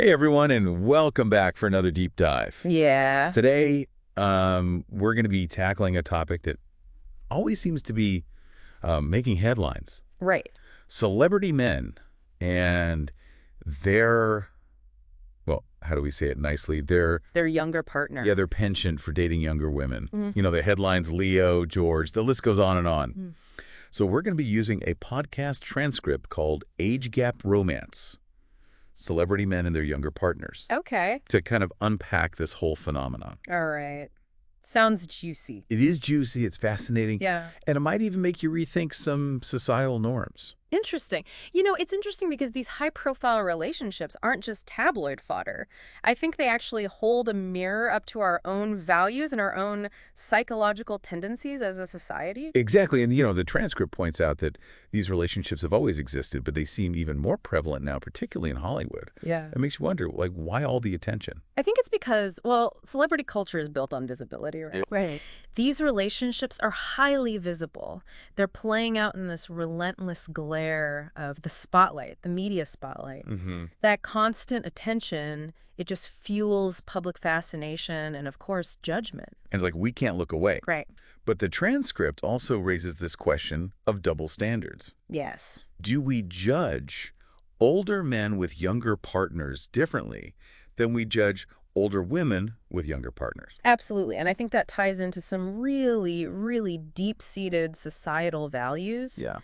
Hey everyone, and welcome back for another deep dive. Yeah. Today, we're going to be tackling a topic that always seems to be making headlines. Right. Celebrity men and their, well, how do we say it nicely? Their younger partner. Their penchant for dating younger women. Mm. You know, the headlines, Leo, George, the list goes on and on. Mm. So we're going to be using a podcast transcript called Age Gap Romance: Celebrity Men and Their Younger Partners, Okay. to kind of unpack this whole phenomenon. All right. Sounds juicy. It is juicy, it's fascinating, Yeah. and it might even make you rethink some societal norms. Interesting. You know, it's interesting because these high-profile relationships aren't just tabloid fodder. I think they actually hold a mirror up to our own values and our own psychological tendencies as a society. Exactly, and the transcript points out that these relationships have always existed, but they seem even more prevalent now, particularly in Hollywood. Yeah. It makes you wonder, like, why all the attention? I think it's because, well, celebrity culture is built on visibility, right? Right. These relationships are highly visible. They're playing out in this relentless glare of the spotlight, the media spotlight. Mm-hmm. That constant attention, it just fuels public fascination and, of course, judgment. And it's like, we can't look away. Right. But the transcript also raises this question of double standards. Yes. Do we judge older men with younger partners differently than we judge older women with younger partners? Absolutely. And I think that ties into some really, really deep-seated societal values. Yeah.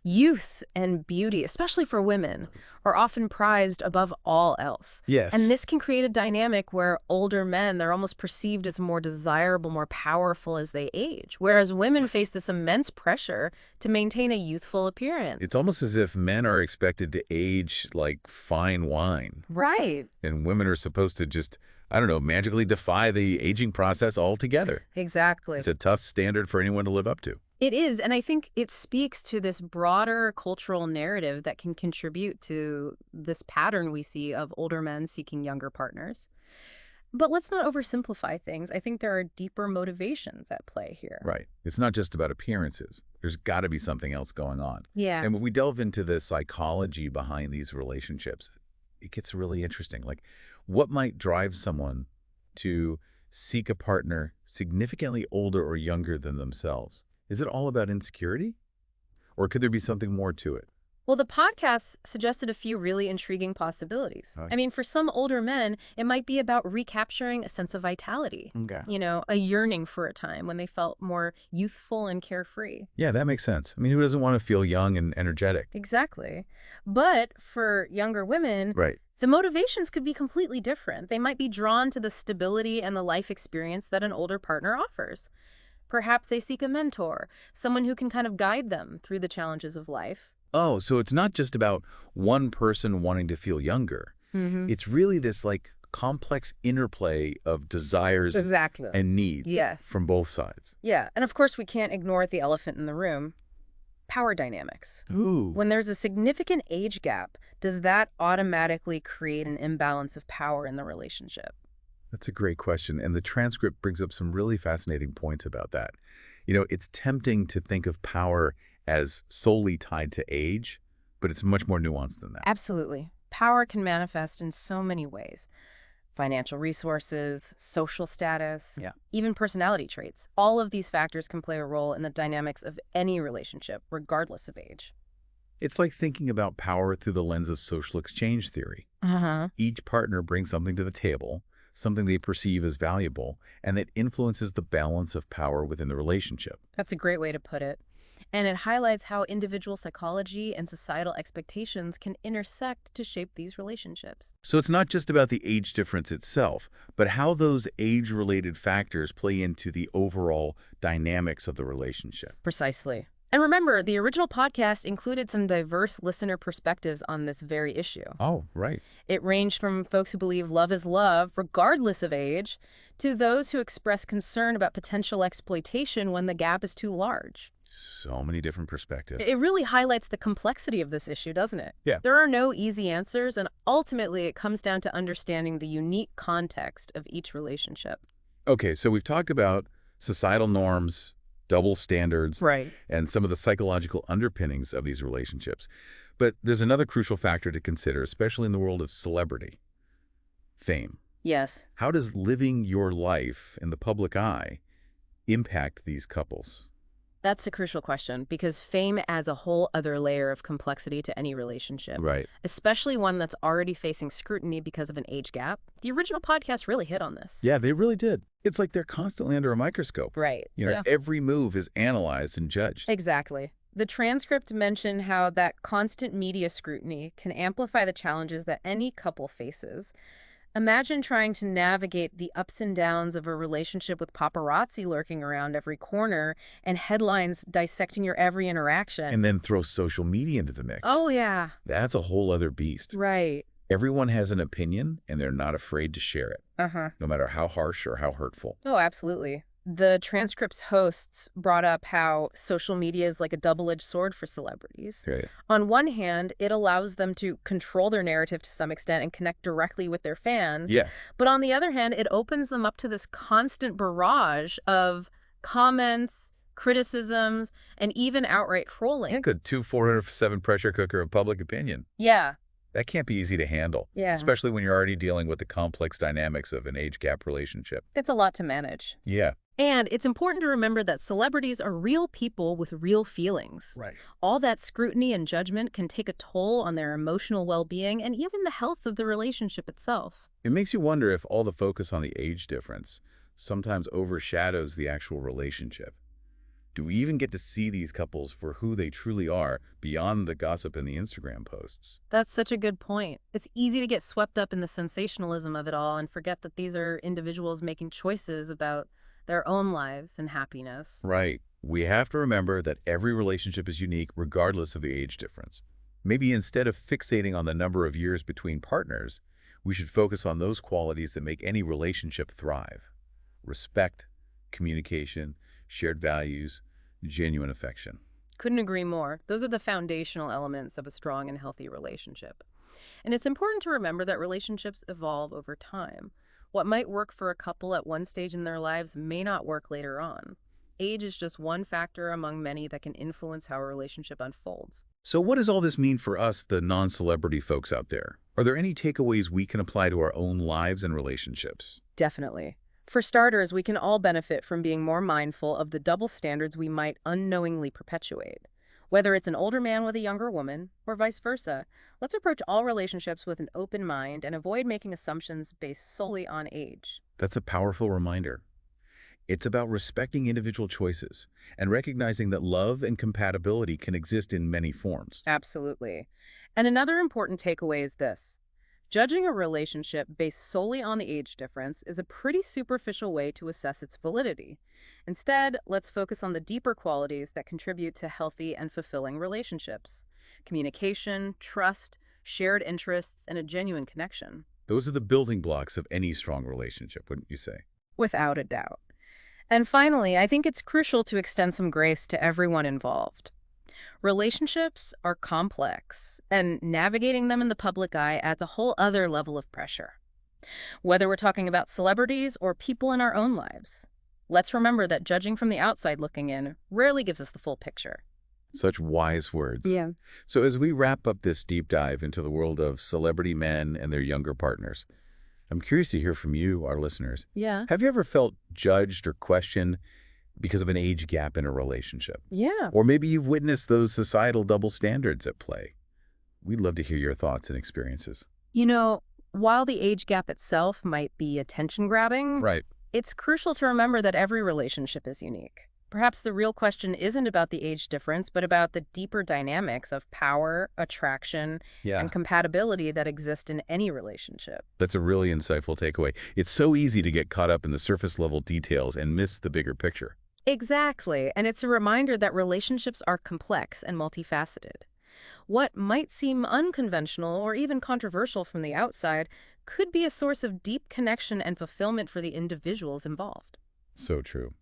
Youth and beauty, especially for women, are often prized above all else. Yes. And this can create a dynamic where older men, they're almost perceived as more desirable, more powerful as they age, whereas women face this immense pressure to maintain a youthful appearance. It's almost as if men are expected to age like fine wine, Right. and women are supposed to just, I don't know, magically defy the aging process altogether. Exactly. It's a tough standard for anyone to live up to. It is, and I think it speaks to this broader cultural narrative that can contribute to this pattern we see of older men seeking younger partners. But let's not oversimplify things. I think there are deeper motivations at play here. Right. It's not just about appearances. There's got to be something else going on. Yeah. And when we delve into the psychology behind these relationships, it gets really interesting. Like, what might drive someone to seek a partner significantly older or younger than themselves? Is it all about insecurity? Or could there be something more to it? Well, the podcast suggested a few really intriguing possibilities. Right. I mean, for some older men, it might be about recapturing a sense of vitality. Okay. You know, a yearning for a time when they felt more youthful and carefree. Yeah, that makes sense. I mean, who doesn't want to feel young and energetic? Exactly. But for younger women, Right. the motivations could be completely different. They might be drawn to the stability and the life experience that an older partner offers. Perhaps they seek a mentor, someone who can kind of guide them through the challenges of life. Oh, so it's not just about one person wanting to feel younger. Mm-hmm. It's really this like complex interplay of desires Exactly. and needs Yes. from both sides. Yeah, and of course we can't ignore the elephant in the room. Power dynamics. Ooh. When there's a significant age gap, does that automatically create an imbalance of power in the relationship? That's a great question. And the transcript brings up some really fascinating points about that. It's tempting to think of power as solely tied to age, but it's much more nuanced than that. Absolutely. Power can manifest in so many ways. Financial resources, social status, Yeah. even personality traits. All of these factors can play a role in the dynamics of any relationship, regardless of age. It's like thinking about power through the lens of social exchange theory. Uh-huh. Each partner brings something to the table, something they perceive as valuable, and that influences the balance of power within the relationship. That's a great way to put it. And it highlights how individual psychology and societal expectations can intersect to shape these relationships. So it's not just about the age difference itself, but how those age-related factors play into the overall dynamics of the relationship. Precisely. And remember, the original podcast included some diverse listener perspectives on this very issue. Oh, right. It ranged from folks who believe love is love, regardless of age, to those who express concern about potential exploitation when the gap is too large. So many different perspectives. It really highlights the complexity of this issue, doesn't it? Yeah. There are no easy answers, and ultimately it comes down to understanding the unique context of each relationship. Okay, so we've talked about societal norms, double standards, Right. and some of the psychological underpinnings of these relationships. But there's another crucial factor to consider, especially in the world of celebrity: Fame. Yes. How does living your life in the public eye impact these couples? That's a crucial question because fame adds a whole other layer of complexity to any relationship, Right. especially one that's already facing scrutiny because of an age gap. The original podcast really hit on this. Yeah, they really did. It's like they're constantly under a microscope. Right. Yeah. Every move is analyzed and judged. Exactly. The transcript mentioned how that constant media scrutiny can amplify the challenges that any couple faces. Imagine trying to navigate the ups and downs of a relationship with paparazzi lurking around every corner and headlines dissecting your every interaction. And then throw social media into the mix. Oh, yeah. That's a whole other beast. Right. Everyone has an opinion, and they're not afraid to share it, Uh-huh. no matter how harsh or how hurtful. Oh, absolutely. The transcript's hosts brought up how social media is like a double-edged sword for celebrities. Okay. On one hand, it allows them to control their narrative to some extent and connect directly with their fans. Yeah. But on the other hand, it opens them up to this constant barrage of comments, criticisms, and even outright trolling. And good 407 pressure cooker of public opinion. Yeah. That can't be easy to handle, Yeah. especially when you're already dealing with the complex dynamics of an age gap relationship. It's a lot to manage. Yeah. And it's important to remember that celebrities are real people with real feelings. Right. All that scrutiny and judgment can take a toll on their emotional well-being and even the health of the relationship itself. It makes you wonder if all the focus on the age difference sometimes overshadows the actual relationship. Do we even get to see these couples for who they truly are beyond the gossip and the Instagram posts? That's such a good point. It's easy to get swept up in the sensationalism of it all and forget that these are individuals making choices about their own lives and happiness. Right. We have to remember that every relationship is unique regardless of the age difference. Maybe instead of fixating on the number of years between partners, we should focus on those qualities that make any relationship thrive. Respect, communication, shared values, genuine affection. Couldn't agree more. Those are the foundational elements of a strong and healthy relationship. And it's important to remember that relationships evolve over time. What might work for a couple at one stage in their lives may not work later on. Age is just one factor among many that can influence how a relationship unfolds. So what does all this mean for us, the non-celebrity folks out there? Are there any takeaways we can apply to our own lives and relationships? Definitely. For starters, we can all benefit from being more mindful of the double standards we might unknowingly perpetuate. Whether it's an older man with a younger woman, or vice versa, let's approach all relationships with an open mind and avoid making assumptions based solely on age. That's a powerful reminder. It's about respecting individual choices and recognizing that love and compatibility can exist in many forms. Absolutely. And another important takeaway is this. Judging a relationship based solely on the age difference is a pretty superficial way to assess its validity. Instead, let's focus on the deeper qualities that contribute to healthy and fulfilling relationships. Communication, trust, shared interests, and a genuine connection. Those are the building blocks of any strong relationship, wouldn't you say? Without a doubt. And finally, I think it's crucial to extend some grace to everyone involved. Relationships are complex, and navigating them in the public eye adds a whole other level of pressure. Whether we're talking about celebrities or people in our own lives, let's remember that judging from the outside looking in rarely gives us the full picture. Such wise words. Yeah. So as we wrap up this deep dive into the world of celebrity men and their younger partners, I'm curious to hear from you, our listeners. Yeah. Have you ever felt judged or questioned because of an age gap in a relationship? Yeah. Or maybe you've witnessed those societal double standards at play. We'd love to hear your thoughts and experiences. While the age gap itself might be attention-grabbing, Right. it's crucial to remember that every relationship is unique. Perhaps the real question isn't about the age difference, but about the deeper dynamics of power, attraction, Yeah. and compatibility that exist in any relationship. That's a really insightful takeaway. It's so easy to get caught up in the surface level details and miss the bigger picture. Exactly, and it's a reminder that relationships are complex and multifaceted. What might seem unconventional or even controversial from the outside could be a source of deep connection and fulfillment for the individuals involved. So true.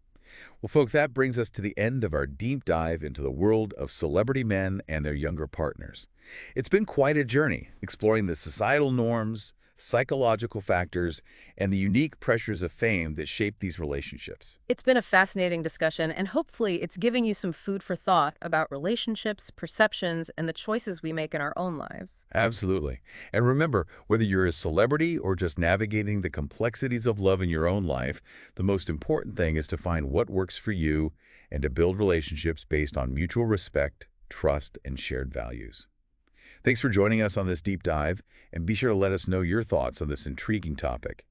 Well, folks, that brings us to the end of our deep dive into the world of celebrity men and their younger partners. It's been quite a journey, exploring the societal norms, psychological factors, and the unique pressures of fame that shape these relationships. It's been a fascinating discussion, and hopefully it's giving you some food for thought about relationships, perceptions, and the choices we make in our own lives. Absolutely. And remember, whether you're a celebrity or just navigating the complexities of love in your own life, the most important thing is to find what works for you and to build relationships based on mutual respect, trust, and shared values. Thanks for joining us on this deep dive, and be sure to let us know your thoughts on this intriguing topic.